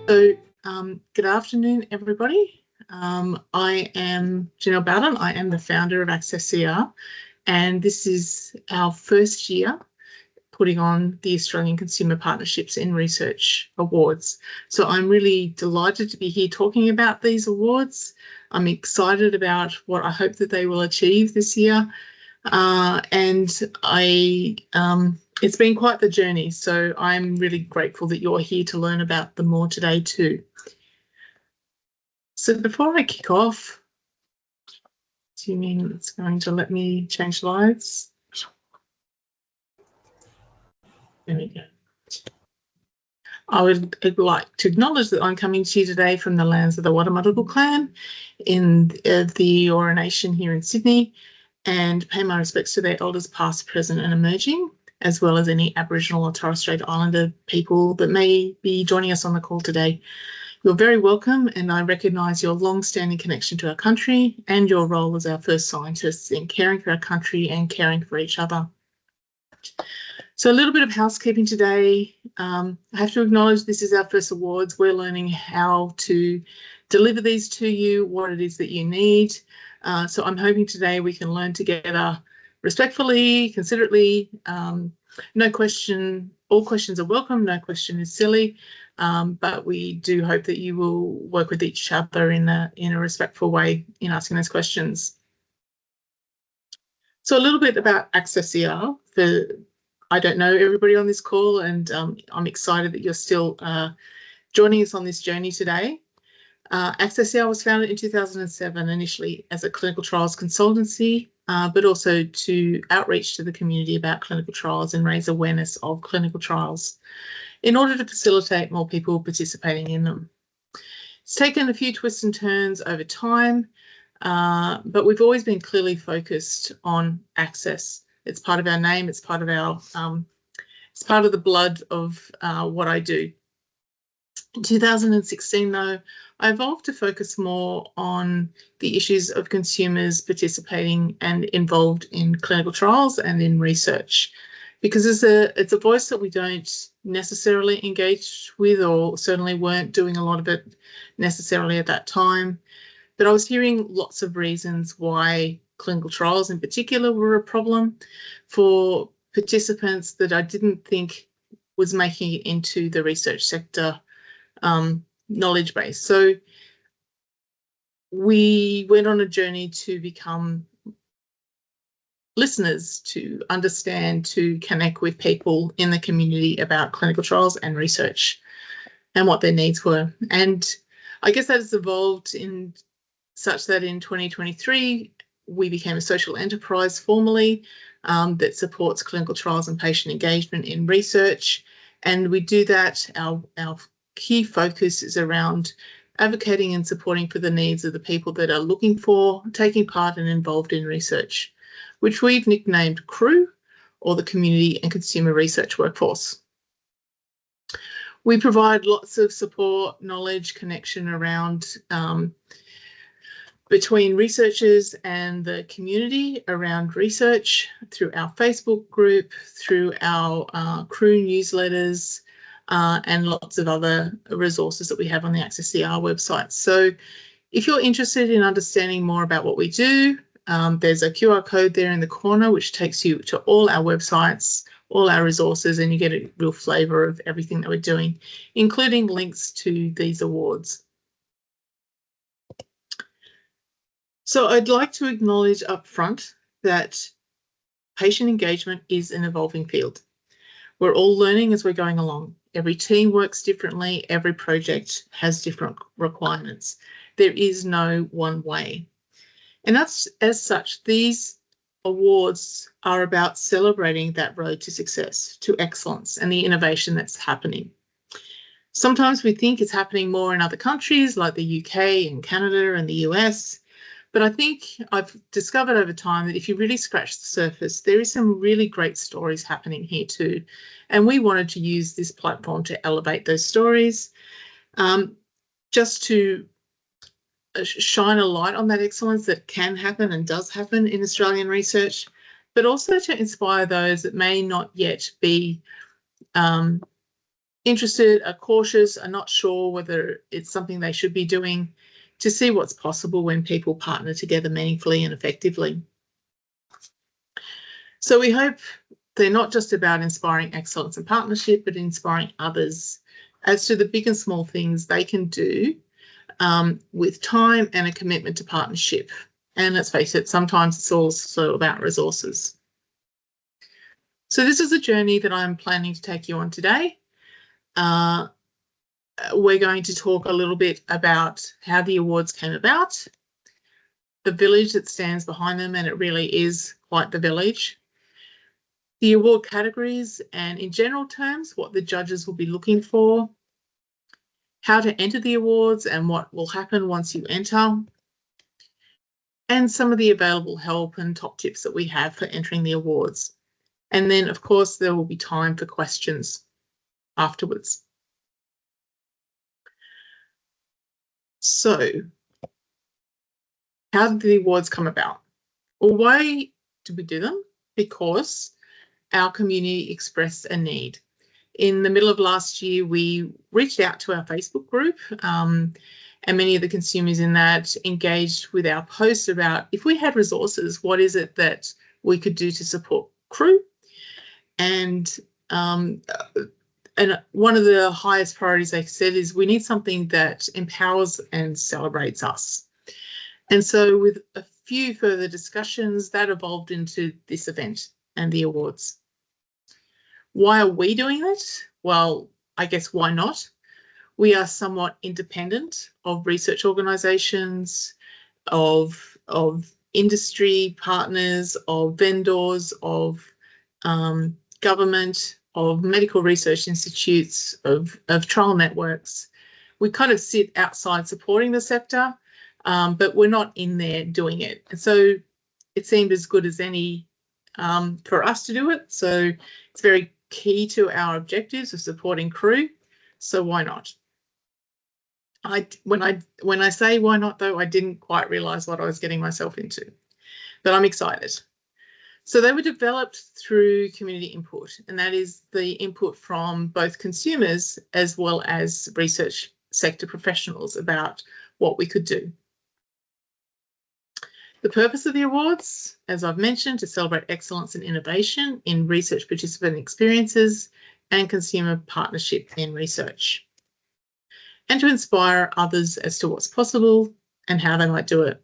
So, good afternoon, everybody. I am Janelle Bowden. I am the founder of AccessCR, and this is our first year putting on the Australian Consumer Partnerships in Research Awards. So I'm really delighted to be here talking about these awards. I'm excited about what I hope that they will achieve this year. It's been quite the journey, so I'm really grateful that you're here to learn about them more today too. So before I kick off, assuming it's going to let me change slides. There we go. I would like to acknowledge that I'm coming to you today from the lands of the Wadawurrung clan in the Eora Nation here in Sydney, and pay my respects to their elders past, present and emerging, as well as any Aboriginal or Torres Strait Islander people that may be joining us on the call today. You're very welcome, and I recognise your long-standing connection to our country and your role as our first scientists in caring for our country and caring for each other. So a little bit of housekeeping today. I have to acknowledge this is our first awards. We're learning how to deliver these to you, what it is that you need. So I'm hoping today we can learn together respectfully, considerately. No question, all questions are welcome, no question is silly, but we do hope that you will work with each other in a respectful way in asking those questions. So a little bit about AccessCR. I don't know everybody on this call, and I'm excited that you're still joining us on this journey today. AccessCR was founded in 2007, initially as a clinical trials consultancy, but also to outreach to the community about clinical trials and raise awareness of clinical trials in order to facilitate more people participating in them. It's taken a few twists and turns over time, but we've always been clearly focused on access. It's part of our name, it's part of our, it's part of the blood of what I do. In 2016, though, I evolved to focus more on the issues of consumers participating and involved in clinical trials and in research, because it's a voice that we don't necessarily engage with, or certainly weren't doing a lot of it necessarily at that time. But I was hearing lots of reasons why clinical trials in particular were a problem for participants that I didn't think was making it into the research sector knowledge base. So we went on a journey to become listeners, to understand, to connect with people in the community about clinical trials and research and what their needs were. And I guess that has evolved in such that in 2023, we became a social enterprise formally that supports clinical trials and patient engagement in research. And we do that, our key focus is around advocating and supporting for the needs of the people that are looking for, taking part and involved in research, which we've nicknamed CREW, or the Community and Consumer Research Workforce. We provide lots of support, knowledge, connection around between researchers and the community around research through our Facebook group, through our CREW newsletters, and lots of other resources that we have on the AccessCR website. So if you're interested in understanding more about what we do, there's a QR code there in the corner which takes you to all our websites, all our resources, and you get a real flavour of everything that we're doing, including links to these awards. So I'd like to acknowledge up front that patient engagement is an evolving field. We're all learning as we're going along. Every team works differently. Every project has different requirements. There is no one way. And that's, as such, these awards are about celebrating that road to success, to excellence, and the innovation that's happening. Sometimes we think it's happening more in other countries like the UK and Canada and the US. But I think I've discovered over time that if you really scratch the surface, there is some really great stories happening here too. And we wanted to use this platform to elevate those stories, just to shine a light on that excellence that can happen and does happen in Australian research, but also to inspire those that may not yet be interested, are cautious, are not sure whether it's something they should be doing, to see what's possible when people partner together meaningfully and effectively. So we hope they're not just about inspiring excellence and partnership, but inspiring others as to the big and small things they can do with time and a commitment to partnership. And let's face it, sometimes it's also about resources. So this is a journey that I'm planning to take you on today. We're going to talk a little bit about how the awards came about, the village that stands behind them, and it really is quite the village, the award categories, and in general terms, what the judges will be looking for, how to enter the awards and what will happen once you enter, and some of the available help and top tips that we have for entering the awards. And then, of course, there will be time for questions afterwards. So, how did the awards come about? Well, why did we do them? Because our community expressed a need. In the middle of last year, we reached out to our Facebook group, and many of the consumers in that engaged with our posts about if we had resources, what is it that we could do to support crew? And one of the highest priorities they said is we need something that empowers and celebrates us. And so with a few further discussions, that evolved into this event and the awards. Why are we doing it? Well, I guess why not? We are somewhat independent of research organisations, of industry partners, of vendors, of government, of medical research institutes, of trial networks. We kind of sit outside supporting the sector, but we're not in there doing it. And so it seemed as good as any for us to do it. So it's very key to our objectives of supporting crew. So why not? When I say why not though, I didn't quite realise what I was getting myself into, but I'm excited. So they were developed through community input, and that is the input from both consumers as well as research sector professionals about what we could do. The purpose of the awards, as I've mentioned, to celebrate excellence and innovation in research participant experiences and consumer partnership in research, and to inspire others as to what's possible and how they might do it.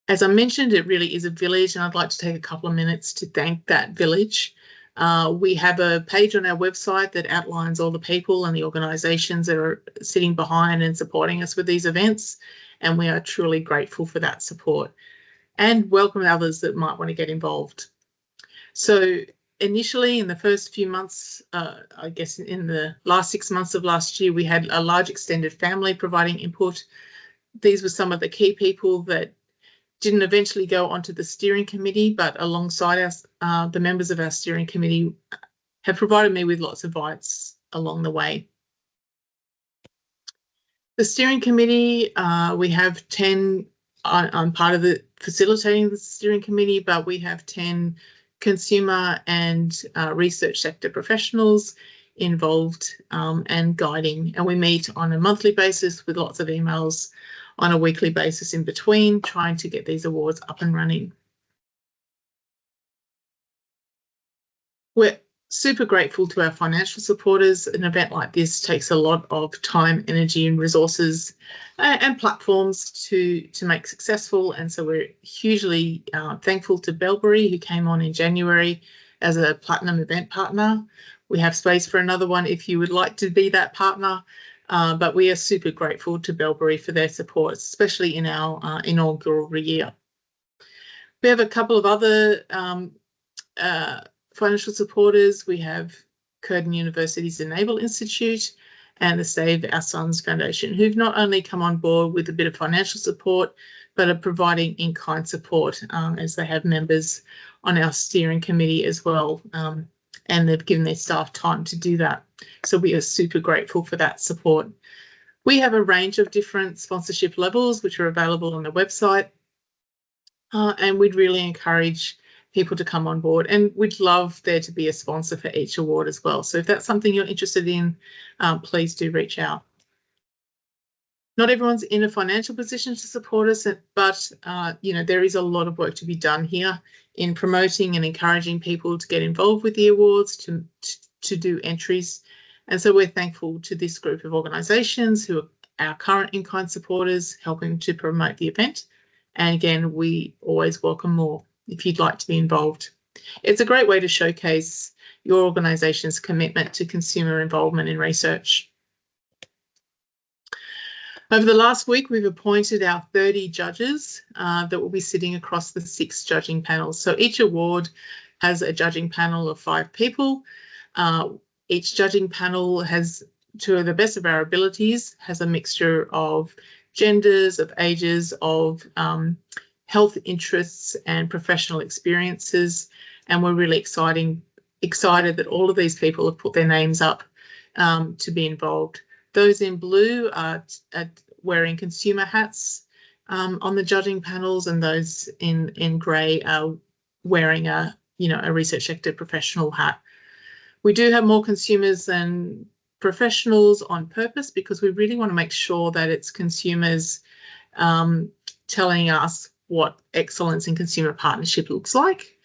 As I mentioned, it really is a village, and I'd like to take a couple of minutes to thank that village. We have a page on our website that outlines all the people and the organisations that are sitting behind and supporting us with these events, and we are truly grateful for that support and welcome others that might want to get involved. So initially, in the first few months, I guess in the last 6 months of last year, we had a large extended family providing input. These were some of the key people that didn't eventually go onto the steering committee, but alongside us, the members of our steering committee have provided me with lots of advice along the way. The steering committee, we have 10, I'm part of the facilitating the steering committee, but we have 10 consumer and research sector professionals involved and guiding, and we meet on a monthly basis with lots of emails on a weekly basis in between, trying to get these awards up and running. We're super grateful to our financial supporters. An event like this takes a lot of time, energy and resources and platforms to make successful, and so we're hugely thankful to Bellberry, who came on in January as a platinum event partner. We have space for another one if you would like to be that partner. But we are super grateful to Bellberry for their support, especially in our inaugural year. We have a couple of other financial supporters. We have Curtin University's Enable Institute and the Save Our Sons Foundation, who've not only come on board with a bit of financial support, but are providing in-kind support as they have members on our steering committee as well. And they've given their staff time to do that. So we are super grateful for that support. We have a range of different sponsorship levels which are available on the website, and we'd really encourage people to come on board. And we'd love there to be a sponsor for each award as well. So if that's something you're interested in, please do reach out. Not everyone's in a financial position to support us, but there is a lot of work to be done here in promoting and encouraging people to get involved with the awards, to do entries. And so we're thankful to this group of organisations who are our current in-kind supporters, helping to promote the event. And again, we always welcome more if you'd like to be involved. It's a great way to showcase your organisation's commitment to consumer involvement in research. Over the last week, we've appointed our 30 judges that will be sitting across the 6 judging panels. So each award has a judging panel of 5 people. Each judging panel has, to the best of our abilities, has a mixture of genders, of ages, of health interests and professional experiences. And we're really excited that all of these people have put their names up to be involved. Those in blue are wearing consumer hats on the judging panels, and those in grey are wearing a research sector professional hat. We do have more consumers than professionals on purpose because we really want to make sure that it's consumers telling us what excellence in consumer partnership looks like.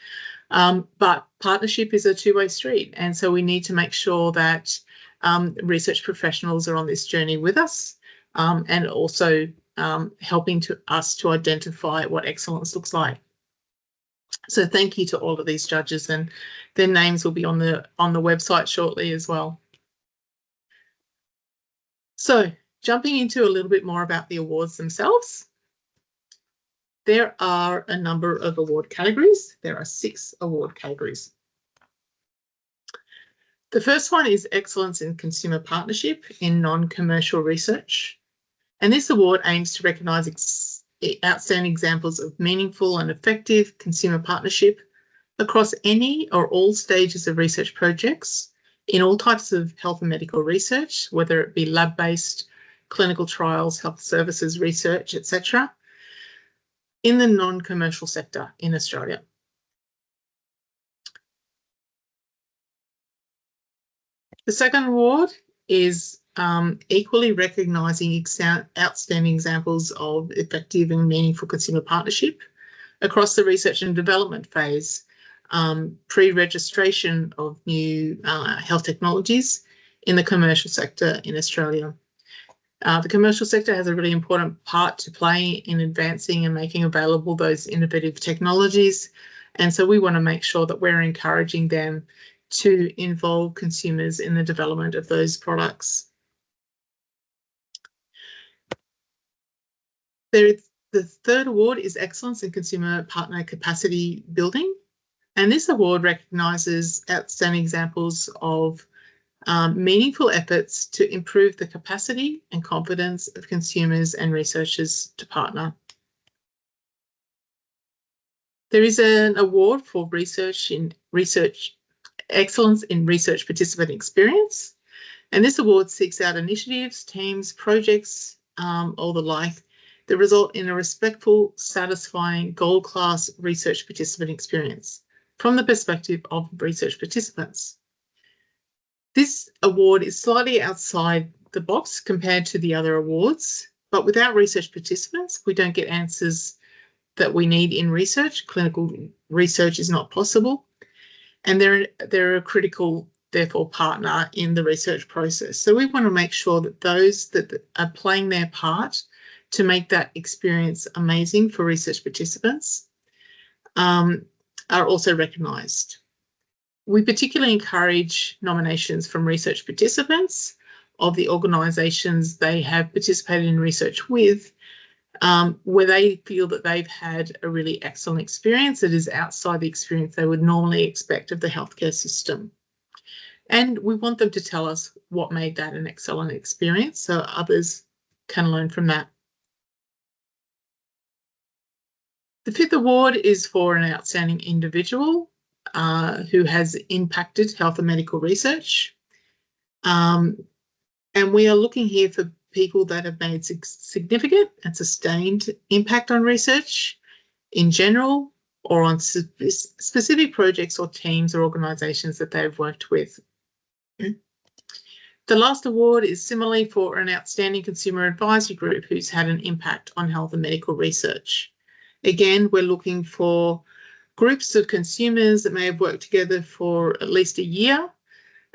But partnership is a two-way street, and so we need to make sure that research professionals are on this journey with us, and also helping us to identify what excellence looks like. So thank you to all of these judges, and their names will be on the website shortly as well. So jumping into a little bit more about the awards themselves, there are a number of award categories. There are 6 award categories. The first one is Excellence in Consumer Partnership in Non-Commercial Research. And this award aims to recognise outstanding examples of meaningful and effective consumer partnership across any or all stages of research projects in all types of health and medical research, whether it be lab-based, clinical trials, health services research, etc., in the non-commercial sector in Australia. The second award is equally recognising outstanding examples of effective and meaningful consumer partnership across the research and development phase, pre-registration of new health technologies in the commercial sector in Australia. The commercial sector has a really important part to play in advancing and making available those innovative technologies. And so we want to make sure that we're encouraging them to involve consumers in the development of those products. The third award is Excellence in Consumer Partner Capacity Building. And this award recognises outstanding examples of meaningful efforts to improve the capacity and confidence of consumers and researchers to partner. There is an award for Excellence in Research Participant Experience, and this award seeks out initiatives, teams, projects, or the like that result in a respectful, satisfying, gold-class research participant experience from the perspective of research participants. This award is slightly outside the box compared to the other awards, but without research participants, we don't get answers that we need in research. Clinical research is not possible, and they're a critical, therefore, partner in the research process. So we want to make sure that those that are playing their part to make that experience amazing for research participants are also recognised. We particularly encourage nominations from research participants of the organisations they have participated in research with, where they feel that they've had a really excellent experience that is outside the experience they would normally expect of the healthcare system. And we want them to tell us what made that an excellent experience so others can learn from that. The fifth award is for an outstanding individual who has impacted health and medical research. And we are looking here for people that have made significant and sustained impact on research in general or on specific projects or teams or organisations that they've worked with. The last award is similarly for an outstanding consumer advisory group who's had an impact on health and medical research. Again, we're looking for groups of consumers that may have worked together for at least a year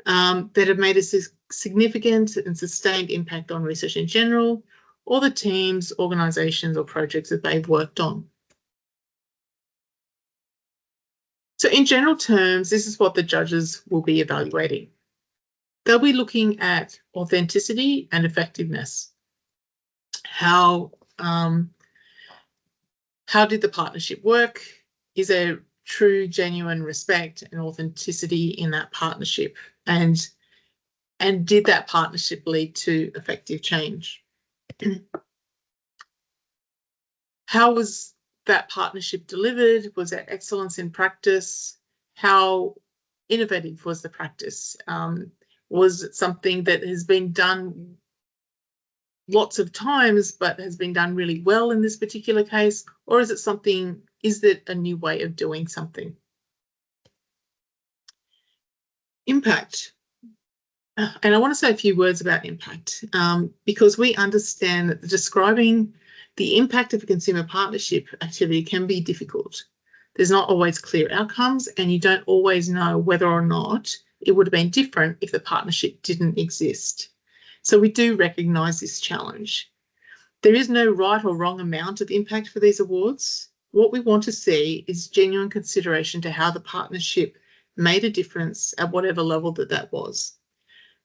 that have made a significant and sustained impact on research in general, or the teams, organisations or projects that they've worked on. So in general terms, this is what the judges will be evaluating. They'll be looking at authenticity and effectiveness. How did the partnership work? Is there true, genuine respect and authenticity in that partnership? And did that partnership lead to effective change? How was that partnership delivered? Was there excellence in practice? How innovative was the practice? Was it something that has been done lots of times but has been done really well in this particular case? Or is it a new way of doing something? Impact. And I want to say a few words about impact because we understand that describing the impact of a consumer partnership activity can be difficult. There's not always clear outcomes, and you don't always know whether or not it would have been different if the partnership didn't exist. So we do recognise this challenge. There is no right or wrong amount of impact for these awards. What we want to see is genuine consideration to how the partnership made a difference at whatever level that was.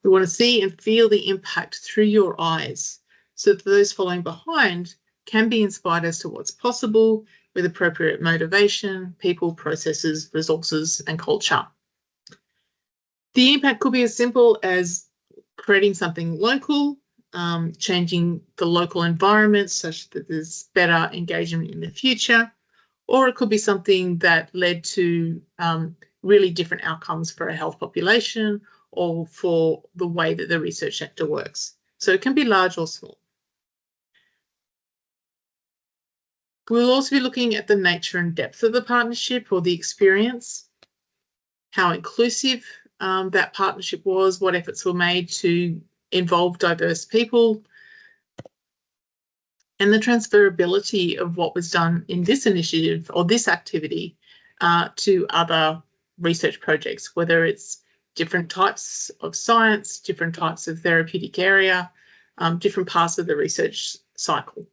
We want to see and feel the impact through your eyes so that those following behind can be inspired as to what's possible with appropriate motivation, people, processes, resources, and culture. The impact could be as simple as creating something local, changing the local environment such that there's better engagement in the future, or it could be something that led to really different outcomes for a health population or for the way that the research sector works. So it can be large or small. We'll also be looking at the nature and depth of the partnership or the experience, how inclusive that partnership was, what efforts were made to involve diverse people, and the transferability of what was done in this initiative or this activity to other research projects, whether it's different types of science, different types of therapeutic area, different parts of the research cycle.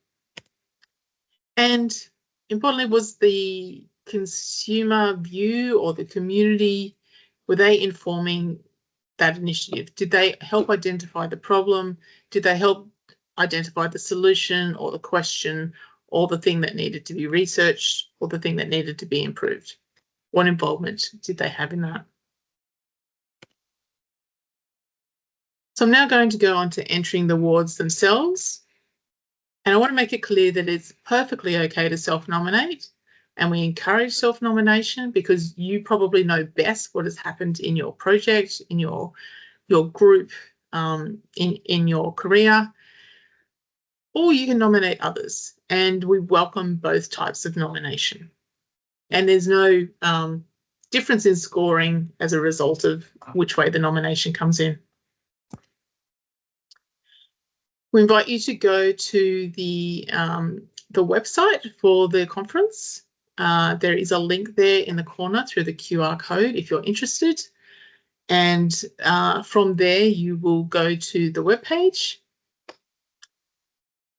And importantly, was the consumer view or the community, were they informing that initiative? Did they help identify the problem? Did they help identify the solution or the question or the thing that needed to be researched or the thing that needed to be improved? What involvement did they have in that? So I'm now going to go on to entering the awards themselves. And I want to make it clear that it's perfectly okay to self-nominate, and we encourage self-nomination because you probably know best what has happened in your project, in your group, in your career, or you can nominate others, and we welcome both types of nomination. And there's no difference in scoring as a result of which way the nomination comes in. We invite you to go to the website for the conference. There is a link there in the corner through the QR code if you're interested. And from there, you will go to the webpage.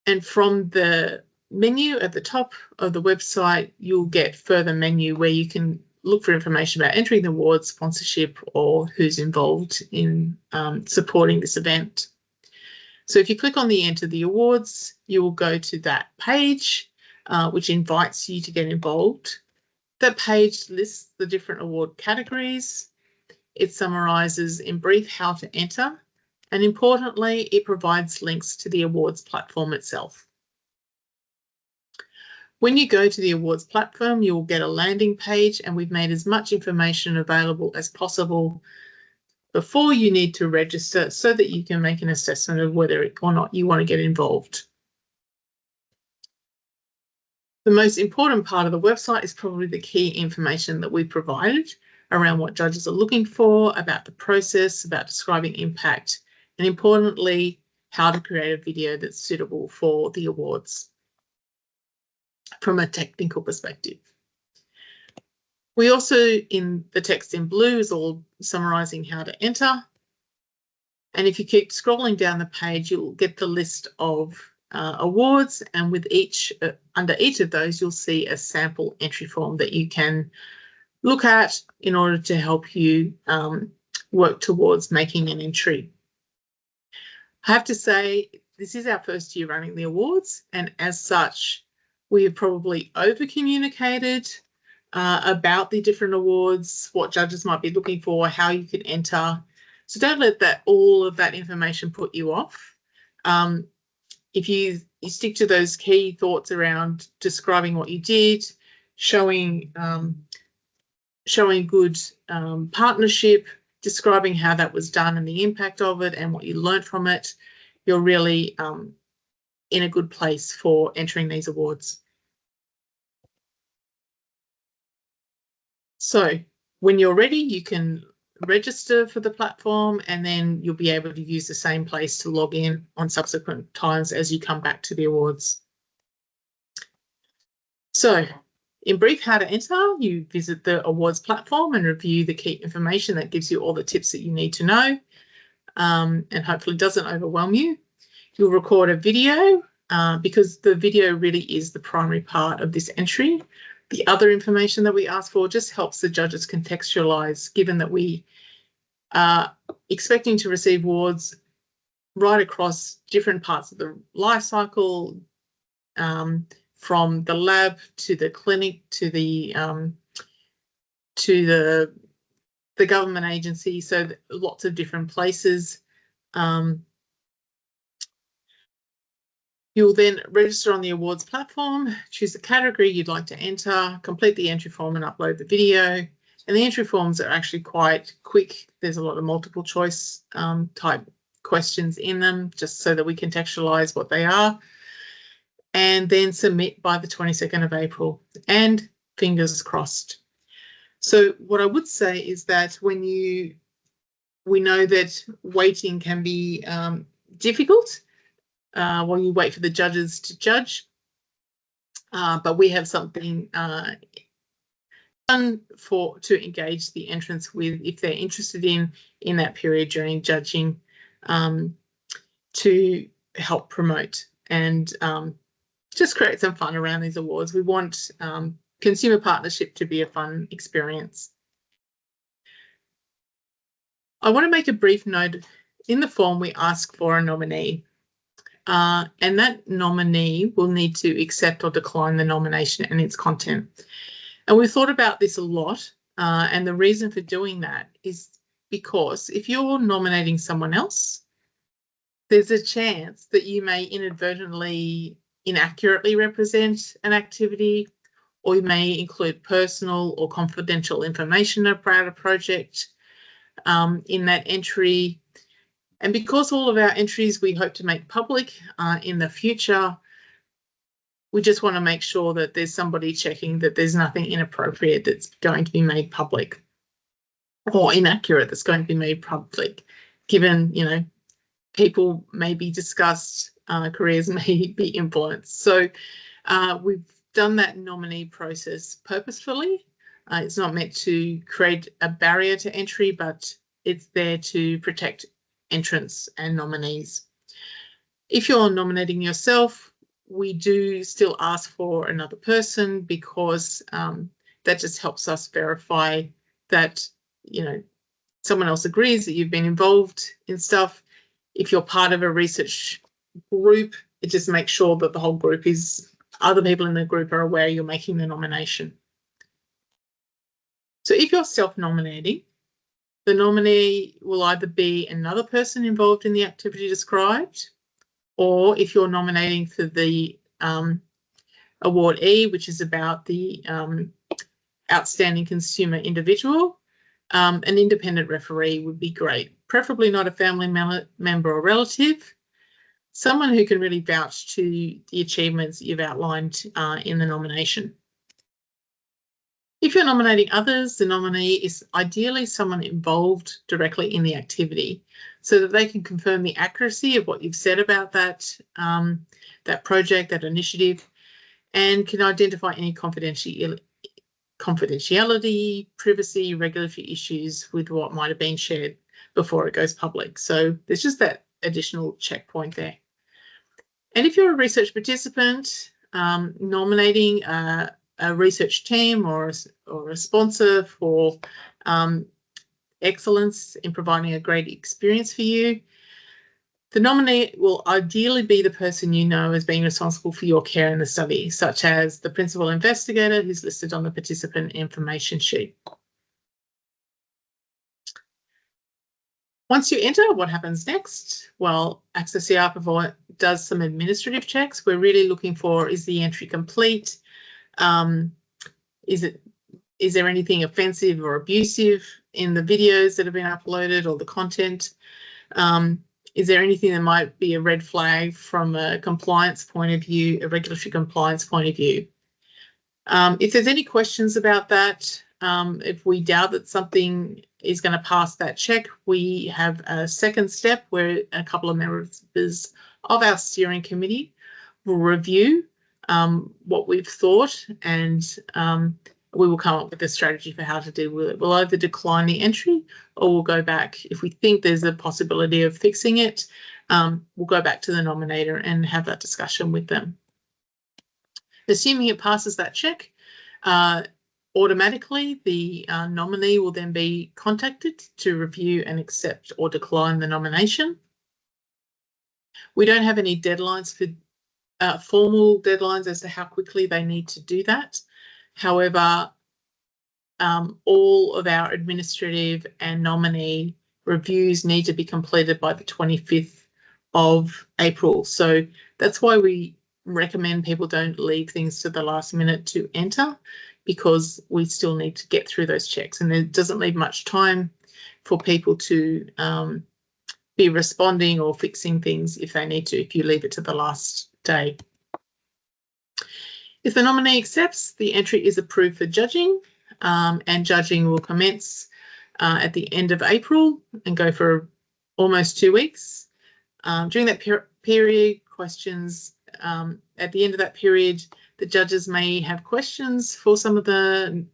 And from the menu at the top of the website, you'll get further menu where you can look for information about entering the awards, sponsorship, or who's involved in supporting this event. So if you click on the Enter the Awards, you will go to that page, which invites you to get involved. That page lists the different award categories. It summarises in brief how to enter, and importantly, it provides links to the awards platform itself. When you go to the awards platform, you will get a landing page, and we've made as much information available as possible before you need to register so that you can make an assessment of whether or not you want to get involved. The most important part of the website is probably the key information that we provided around what judges are looking for, about the process, about describing impact, and importantly, how to create a video that's suitable for the awards from a technical perspective. We also, in the text in blue, is all summarising how to enter. And if you keep scrolling down the page, you'll get the list of awards, and with under each of those, you'll see a sample entry form that you can look at in order to help you work towards making an entry. I have to say, this is our first year running the awards, and as such, we have probably over-communicated about the different awards, what judges might be looking for, how you can enter. So don't let all of that information put you off. If you stick to those key thoughts around describing what you did, showing good partnership, describing how that was done and the impact of it and what you learnt from it, you're really in a good place for entering these awards. So when you're ready, you can register for the platform, and then you'll be able to use the same place to log in on subsequent times as you come back to the awards. So in brief, how to enter: you visit the awards platform and review the key information that gives you all the tips that you need to know, and hopefully doesn't overwhelm you. You'll record a video because the video really is the primary part of this entry. The other information that we ask for just helps the judges contextualise, given that we are expecting to receive awards right across different parts of the life cycle, from the lab to the clinic to the government agency, so lots of different places. You'll then register on the awards platform, choose the category you'd like to enter, complete the entry form and upload the video. And the entry forms are actually quite quick. There's a lot of multiple choice type questions in them, just so that we contextualise what they are. And then submit by the 22nd of April, and fingers crossed. So what I would say is that we know that waiting can be difficult while you wait for the judges to judge, but we have something done to engage the entrants with, if they're interested in that period during judging, to help promote and just create some fun around these awards. We want consumer partnership to be a fun experience. I want to make a brief note. In the form, we ask for a nominee. And that nominee will need to accept or decline the nomination and its content. And we've thought about this a lot, and the reason for doing that is because if you're nominating someone else, there's a chance that you may inadvertently inaccurately represent an activity, or you may include personal or confidential information about a project in that entry. And because all of our entries we hope to make public in the future, we just want to make sure that there's somebody checking that there's nothing inappropriate that's going to be made public, or inaccurate that's going to be made public, given, you know, people may be discussed, careers may be influenced. So we've done that nominee process purposefully. It's not meant to create a barrier to entry, but it's there to protect entrants and nominees. If you're nominating yourself, we do still ask for another person, because that just helps us verify that, you know, someone else agrees that you've been involved in stuff. If you're part of a research group, it just makes sure that the whole group other people in the group are aware you're making the nomination. So if you're self-nominating, the nominee will either be another person involved in the activity described, or if you're nominating for the Award E, which is about the Outstanding Consumer Individual, an independent referee would be great, preferably not a family member or relative. someone who can really vouch to the achievements you've outlined in the nomination. If you're nominating others, the nominee is ideally someone involved directly in the activity so that they can confirm the accuracy of what you've said about that, that project, that initiative, and can identify any confidentiality, privacy, regulatory issues with what might have been shared before it goes public. So there's just that additional checkpoint there. And if you're a research participant, nominating a research team or a sponsor for excellence in providing a great experience for you, the nominee will ideally be the person you know as being responsible for your care in the study, such as the principal investigator who's listed on the participant information sheet. Once you enter, what happens next? Well, AccessCR does some administrative checks. We're really looking for, is the entry complete? Is there anything offensive or abusive in the videos that have been uploaded or the content? Is there anything that might be a red flag from a compliance point of view, a regulatory compliance point of view? If there's any questions about that, if we doubt that something is going to pass that check, we have a second step where a couple of members of our steering committee will review what we've thought, and we will come up with a strategy for how to deal with it. We'll either decline the entry or we'll go back. If we think there's a possibility of fixing it, we'll go back to the nominator and have that discussion with them. Assuming it passes that check, automatically the nominee will then be contacted to review and accept or decline the nomination. We don't have any deadlines for formal deadlines as to how quickly they need to do that. However, all of our administrative and nominee reviews need to be completed by the 25th of April. So that's why we recommend people don't leave things to the last minute to enter, because we still need to get through those checks, and it doesn't leave much time for people to be responding or fixing things if they need to, if you leave it to the last day. If the nominee accepts, the entry is approved for judging, and judging will commence at the end of April and go for almost 2 weeks. During that period, questions, at the end of that period, the judges may have questions for some of the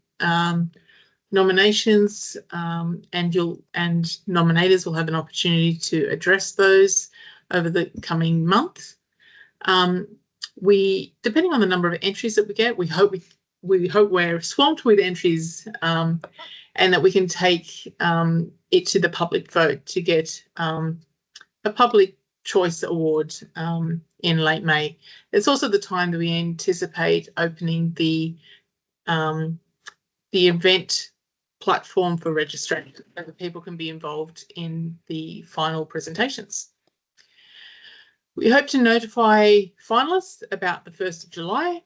nominations, and nominators will have an opportunity to address those over the coming month. Depending on the number of entries that we get, we hope we're swamped with entries, and that we can take it to the public vote to get a public choice award in late May. It's also the time that we anticipate opening the event platform for registration so that people can be involved in the final presentations. We hope to notify finalists about the 1st of July,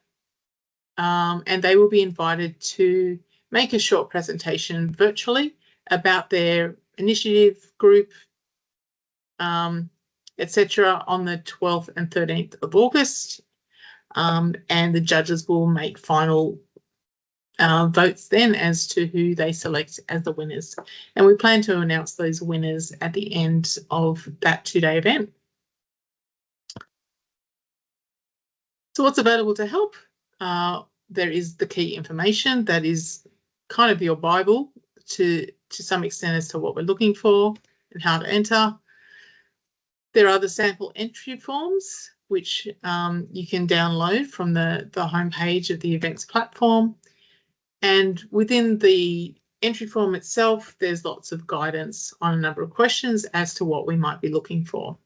and they will be invited to make a short presentation virtually about their initiative, group, etc. on the 12th and 13th of August, and the judges will make final votes then as to who they select as the winners. And we plan to announce those winners at the end of that 2-day event. So what's available to help? There is the key information that is kind of your Bible to some extent as to what we're looking for and how to enter. There are the sample entry forms, which you can download from the homepage of the events platform. And within the entry form itself, there's lots of guidance on a number of questions as to what we might be looking for.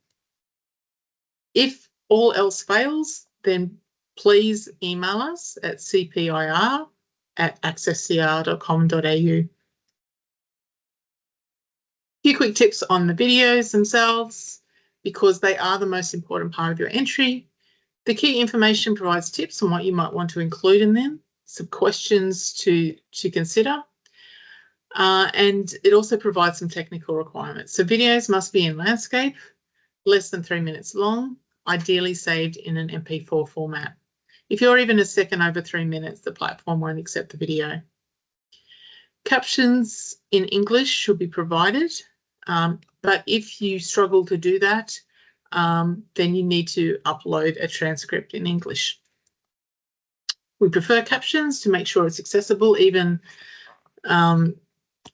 If all else fails, then please email us at cpir@accesscr.com.au. A few quick tips on the videos themselves, because they are the most important part of your entry. The key information provides tips on what you might want to include in them, some questions to consider, and it also provides some technical requirements. So videos must be in landscape, less than 3 minutes long, ideally saved in an MP4 format. If you're even a second over 3 minutes, the platform won't accept the video. Captions in English should be provided, but if you struggle to do that, then you need to upload a transcript in English. We prefer captions to make sure it's accessible. Even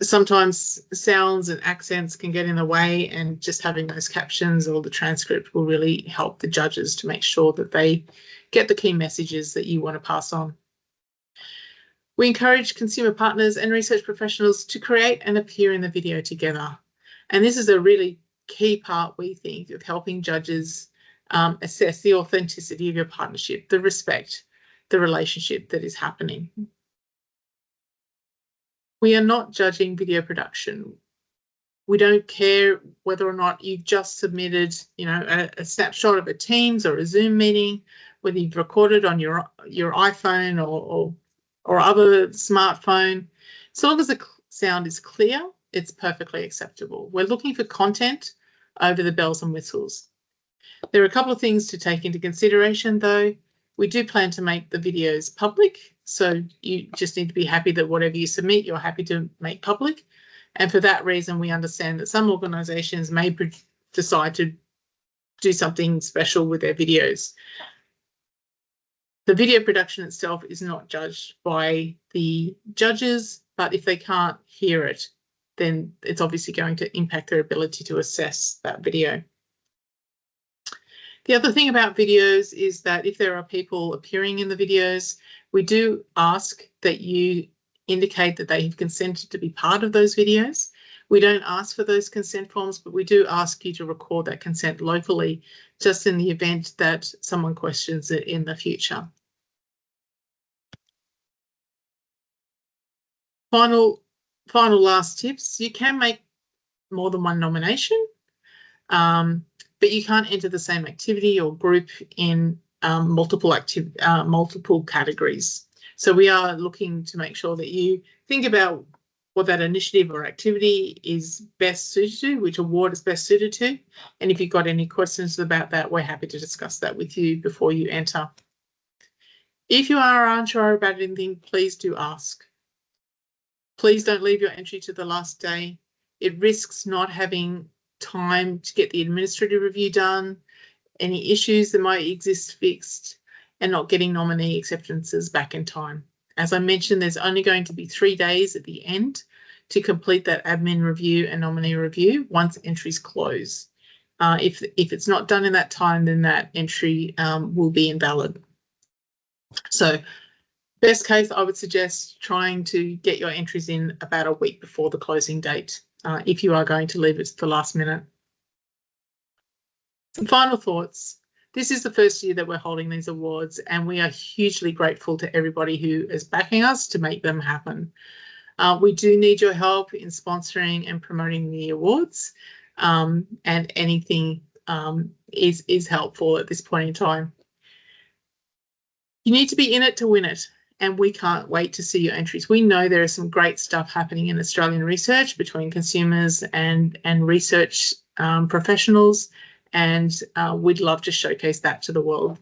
sometimes sounds and accents can get in the way, and just having those captions or the transcript will really help the judges to make sure that they get the key messages that you want to pass on. We encourage consumer partners and research professionals to create and appear in the video together. And this is a really key part, we think, of helping judges assess the authenticity of your partnership, the respect, the relationship that is happening. We are not judging video production. We don't care whether or not you've just submitted, a snapshot of a Teams or a Zoom meeting, whether you've recorded on your iPhone or other smartphone. So long as the sound is clear, it's perfectly acceptable. We're looking for content over the bells and whistles. There are a couple of things to take into consideration, though. We do plan to make the videos public, so you just need to be happy that whatever you submit, you're happy to make public. And for that reason, we understand that some organisations may decide to do something special with their videos. The video production itself is not judged by the judges, but if they can't hear it, then it's obviously going to impact their ability to assess that video. The other thing about videos is that if there are people appearing in the videos, we do ask that you indicate that they have consented to be part of those videos. We don't ask for those consent forms, but we do ask you to record that consent locally, just in the event that someone questions it in the future. Final last tips. You can make more than one nomination, but you can't enter the same activity or group in multiple categories. So we are looking to make sure that you think about what that initiative or activity is best suited to, which award is best suited to. And if you've got any questions about that, we're happy to discuss that with you before you enter. If you are unsure about anything, please do ask. Please don't leave your entry to the last day. It risks not having time to get the administrative review done, any issues that might exist fixed, and not getting nominee acceptances back in time. As I mentioned, there's only going to be 3 days at the end to complete that admin review and nominee review once entries close. If it's not done in that time, then that entry will be invalid. So best case, I would suggest trying to get your entries in about a week before the closing date, if you are going to leave it to the last minute. Some final thoughts. This is the first year that we're holding these awards, and we are hugely grateful to everybody who is backing us to make them happen. We do need your help in sponsoring and promoting the awards, and anything is helpful at this point in time. You need to be in it to win it, and we can't wait to see your entries. We know there is some great stuff happening in Australian research between consumers and research professionals, and we'd love to showcase that to the world.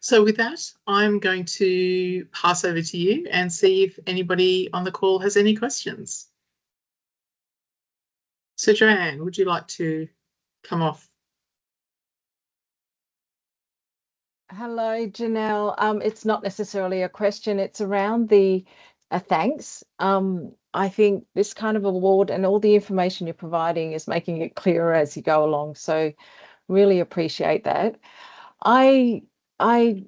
So with that, I'm going to pass over to you and see if anybody on the call has any questions. So Joanne, would you like to come off? Hello, Janelle. It's not necessarily a question, it's around the thanks. I think this kind of award and all the information you're providing is making it clearer as you go along. So really appreciate that. I do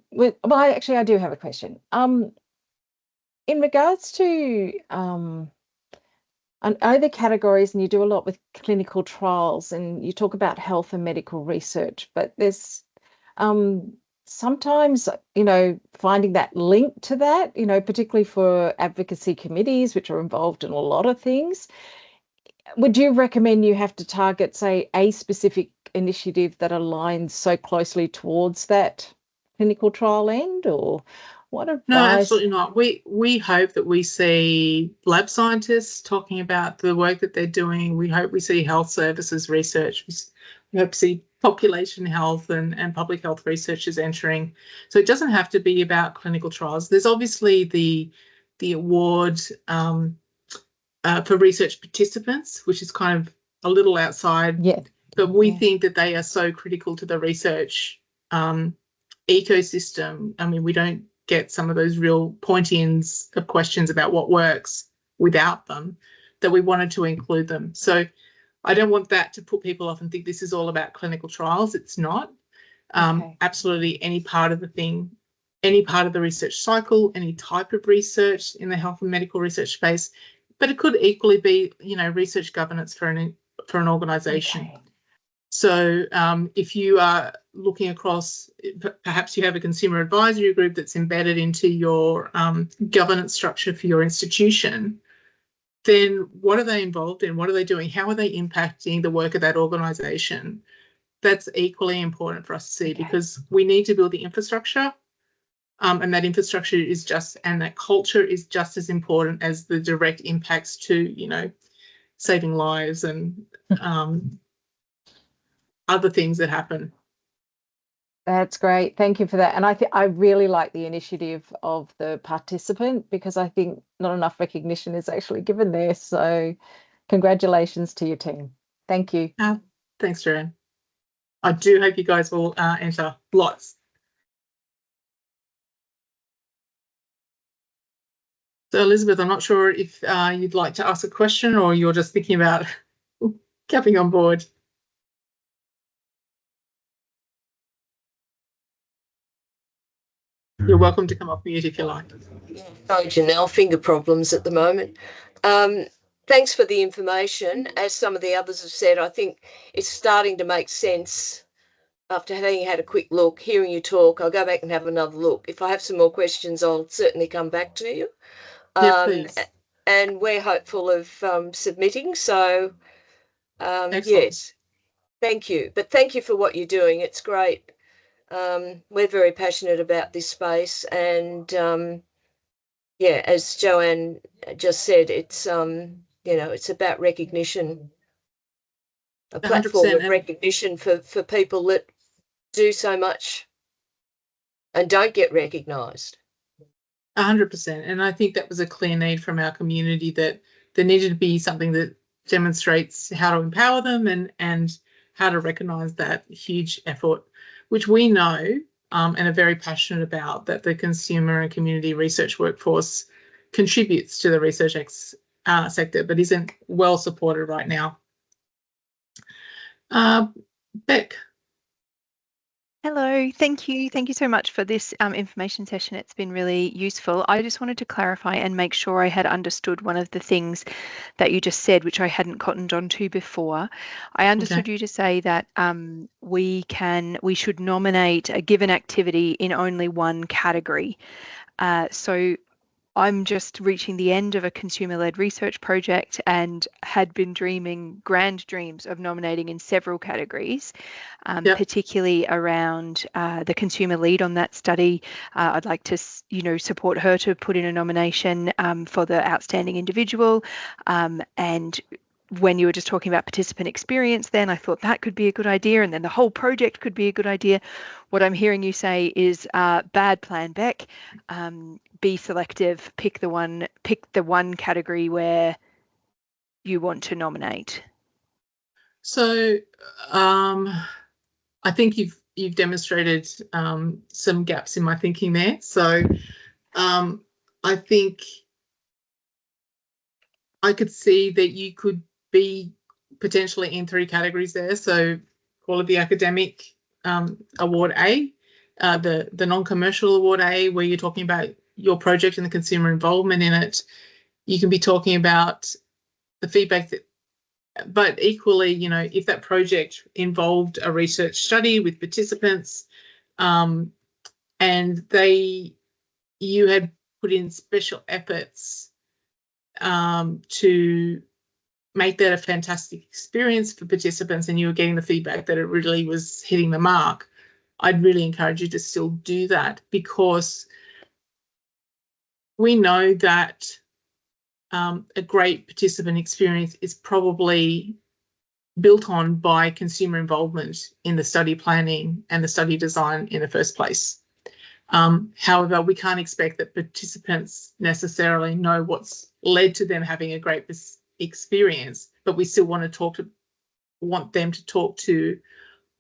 have a question. In regards to I know the categories, and you do a lot with clinical trials, and you talk about health and medical research, but there's sometimes, finding that link to that, particularly for advocacy committees, which are involved in a lot of things. Would you recommend you have to target, say, a specific initiative that aligns so closely towards that clinical trial end, or what advice? No, absolutely not. We hope that we see lab scientists talking about the work that they're doing. We hope we see health services research. We hope to see population health and public health researchers entering. So it doesn't have to be about clinical trials. There's obviously the award for research participants, which is kind of a little outside, but we think that they are so critical to the research ecosystem. I mean, we don't get some of those real point-ins of questions about what works without them, that we wanted to include them. So I don't want that to put people off and think this is all about clinical trials. It's not. Absolutely any part of the thing, any part of the research cycle, any type of research in the health and medical research space, but it could equally be, you know, research governance for an organisation. So if you are looking across, perhaps you have a consumer advisory group that's embedded into your governance structure for your institution, then what are they involved in? What are they doing? How are they impacting the work of that organisation? That's equally important for us to see, because we need to build the infrastructure, and that infrastructure is just, and that culture is just as important as the direct impacts to, you know, saving lives and other things that happen. That's great. Thank you for that. And I really like the initiative of the participant, because I think not enough recognition is actually given there. So congratulations to your team. Thank you. Thanks, Joanne. I do hope you guys will enter lots. So Elizabeth, I'm not sure if you'd like to ask a question, or you're just thinking about coming on board. You're welcome to come off mute if you like. Sorry, Janelle, finger problems at the moment. Thanks for the information. As some of the others have said, I think it's starting to make sense after having had a quick look, hearing you talk. I'll go back and have another look. If I have some more questions, I'll certainly come back to you. Yeah, please. And we're hopeful of submitting. So, yes, thank you. But thank you for what you're doing. It's great. We're very passionate about this space, and yeah, as Joanne just said, it's you know, it's about recognition, a platform of recognition for people that do so much and don't get recognised. 100%, and I think that was a clear need from our community, that there needed to be something that demonstrates how to empower them and how to recognise that huge effort, which we know and are very passionate about, that the consumer and community research workforce contributes to the research sector, but isn't well supported right now. Beck. Hello, thank you. Thank you so much for this information session. It's been really useful. I just wanted to clarify and make sure I had understood one of the things that you just said, which I hadn't cottoned on to before. I understood you to say that we should nominate a given activity in only one category. So I'm just reaching the end of a consumer-led research project and had been dreaming grand dreams of nominating in several categories, particularly around the consumer lead on that study. I'd like to, you know, support her to put in a nomination for the outstanding individual, and when you were just talking about participant experience, then I thought that could be a good idea, and then the whole project could be a good idea. What I'm hearing you say is bad plan, Beck. Be selective, pick the one category where you want to nominate. So I think you've demonstrated some gaps in my thinking there. So I think I could see that you could be potentially in three categories there. So call it the academic award A, the non-commercial award A, where you're talking about your project and the consumer involvement in it. You can be talking about the feedback that, but equally, you know, if that project involved a research study with participants, and you had put in special efforts to make that a fantastic experience for participants, and you were getting the feedback that it really was hitting the mark, I'd really encourage you to still do that, because we know that a great participant experience is probably built on by consumer involvement in the study planning and the study design in the first place. However, we can't expect that participants necessarily know what's led to them having a great experience, but we still want them to talk to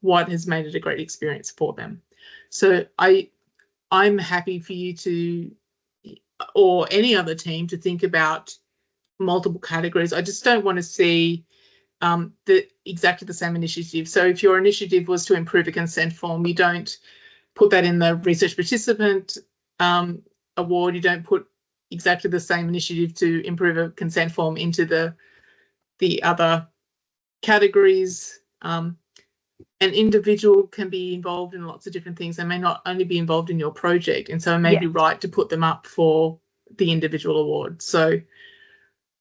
what has made it a great experience for them. So I'm happy for you to, or any other team, to think about multiple categories. I just don't want to see exactly the same initiative. So if your initiative was to improve a consent form, you don't put that in the research participant award. You don't put exactly the same initiative to improve a consent form into the other categories. An individual can be involved in lots of different things. They may not only be involved in your project, and so it may be right to put them up for the individual award. So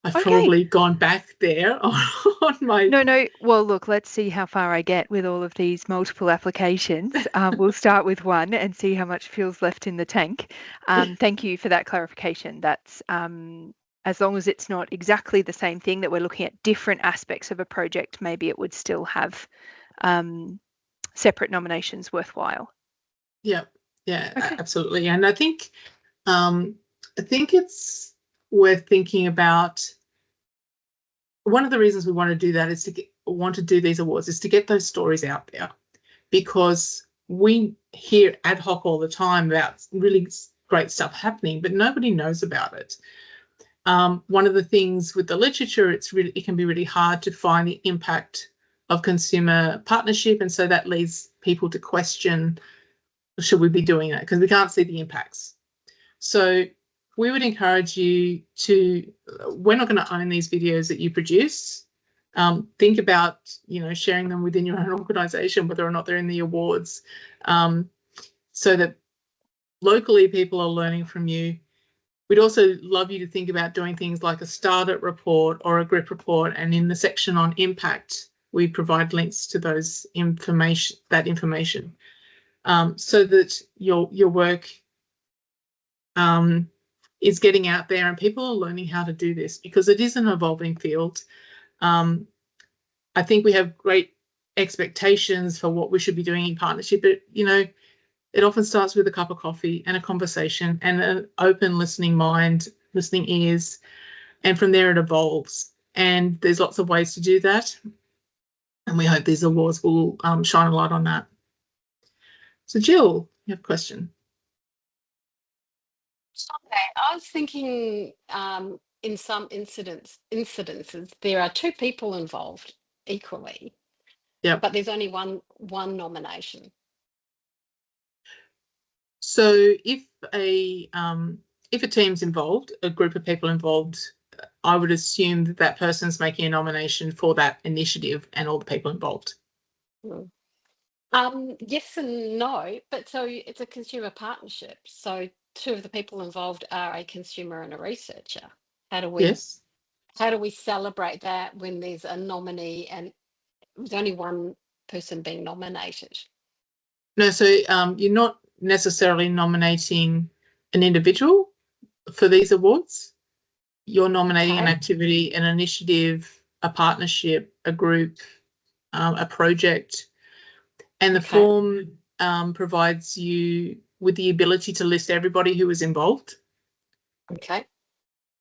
I've probably gone back there on my... No. Well, look, let's see how far I get with all of these multiple applications. We'll start with one and see how much fuel's left in the tank. Thank you for that clarification. That's as long as it's not exactly the same thing, that we're looking at different aspects of a project, maybe it would still have separate nominations worthwhile. Yeah, absolutely. And I think it's worth thinking about. One of the reasons we want to do that is want to do these awards is to get those stories out there, because we hear ad hoc all the time about really great stuff happening, but nobody knows about it. One of the things with the literature, it can be really hard to find the impact of consumer partnership, and so that leads people to question, should we be doing that? Because we can't see the impacts. So we would encourage you to, we're not going to own these videos that you produce. Think about, sharing them within your own organisation, whether or not they're in the awards, so that locally people are learning from you. We'd also love you to think about doing things like a startup report or a GRIP report, and in the section on impact, we provide links to that information, so that your work is getting out there and people are learning how to do this, because it is an evolving field. I think we have great expectations for what we should be doing in partnership, but it often starts with a cup of coffee and a conversation and an open listening mind, listening ears, and from there it evolves. And there's lots of ways to do that, and we hope these awards will shine a light on that. So Jill, you have a question? Okay, I was thinking in some incidences there are two people involved equally, but there's only one nomination. So if a team's involved, a group of people involved, I would assume that person's making a nomination for that initiative and all the people involved. Yes and no, but so it's a consumer partnership. So two of the people involved are a consumer and a researcher. How do we celebrate that when there's a nominee and there's only one person being nominated? No, so you're not necessarily nominating an individual for these awards. You're nominating an activity, an initiative, a partnership, a group, a project, and the form provides you with the ability to list everybody who was involved. Okay.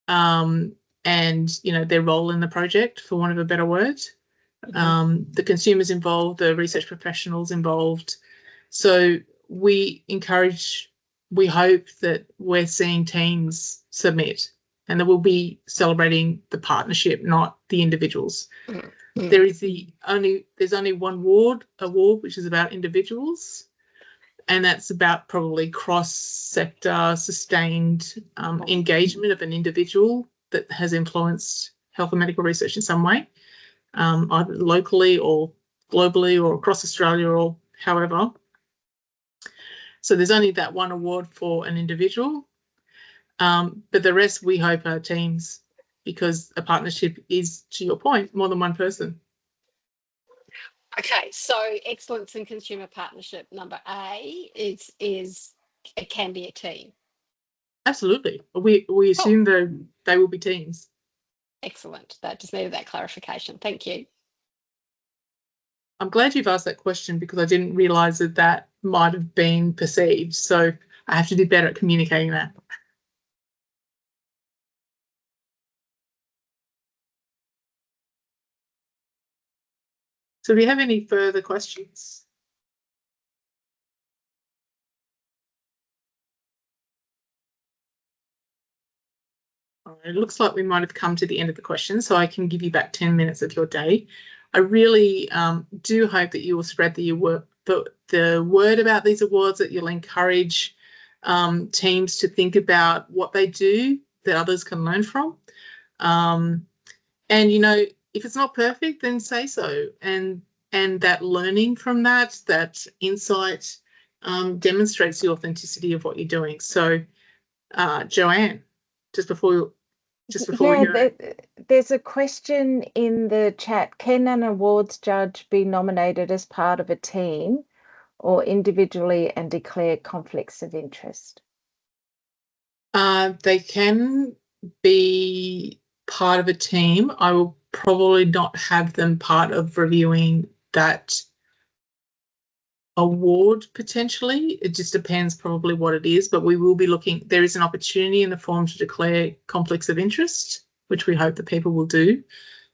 And their role in the project, for want of a better word. The consumers involved, the research professionals involved. So we hope that we're seeing teams submit, and that we'll be celebrating the partnership, not the individuals. There's only one award which is about individuals, and that's about probably cross-sector sustained engagement of an individual that has influenced health and medical research in some way, either locally or globally or across Australia or however. So there's only that one award for an individual, but the rest we hope are teams, because a partnership is, to your point, more than one person. Okay, so excellence in consumer partnership number A is it can be a team. Absolutely, we assume they will be teams. Excellent. That just needed that clarification. Thank you. I'm glad you've asked that question because I didn't realise that that might have been perceived. So I have to do better at communicating that. So do you have any further questions? It looks like we might have come to the end of the questions, so I can give you back 10 minutes of your day. I really do hope that you will spread the word about these awards, that you'll encourage teams to think about what they do that others can learn from. And, you know, if it's not perfect, then say so. And that learning from that insight demonstrates the authenticity of what you're doing. So, Joanne, just before there's a question in the chat. Can an awards judge be nominated as part of a team or individually and declare conflicts of interest? They can be part of a team. I will probably not have them part of reviewing that award potentially. It just depends probably what it is, but we will be looking. There is an opportunity in the form to declare conflicts of interest, which we hope that people will do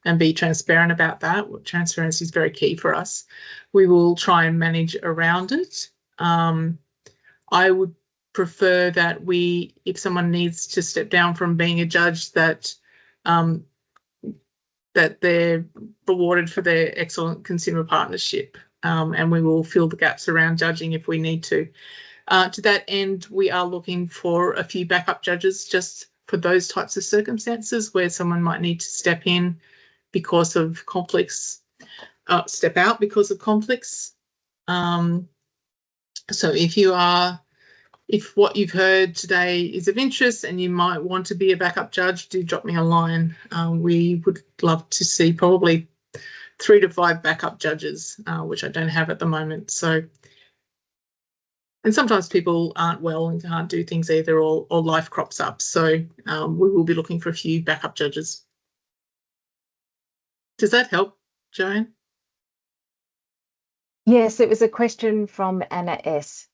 and be transparent about that. Transparency is very key for us. We will try and manage around it. I would prefer that if someone needs to step down from being a judge, that they're rewarded for their excellent consumer partnership. And we will fill the gaps around judging if we need to. To that end, we are looking for a few backup judges just for those types of circumstances where someone might need to step in because of conflicts, step out because of conflicts. So if what you've heard today is of interest and you might want to be a backup judge, do drop me a line. We would love to see probably 3 to 5 backup judges, which I don't have at the moment. So, and sometimes people aren't well and can't do things either, or life crops up. So we will be looking for a few backup judges. Does that help, Joanne? Yes, it was a question from Anna S.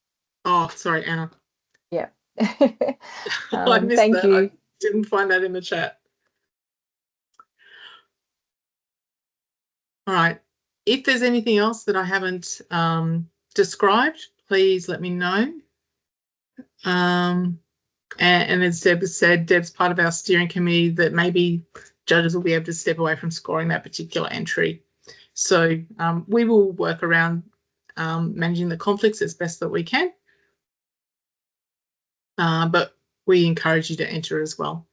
Oh, sorry, Anna. Yeah. I missed thank that. you. I didn't find that in the chat. All right. If there's anything else that I haven't described, please let me know. And as Deb has said, Deb's part of our steering committee that maybe judges will be able to step away from scoring that particular entry. So we will work around managing the conflicts as best that we can. But we encourage you to enter as well.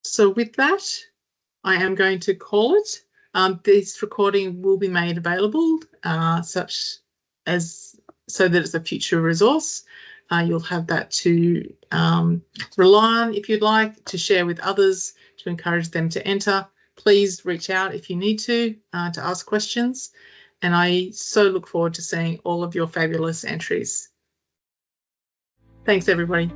So with that, I am going to call it. This recording will be made available so that it's a future resource. You'll have that to rely on if you'd like, to share with others, to encourage them to enter. Please reach out if you need to ask questions. And I so look forward to seeing all of your fabulous entries. Thanks, everybody.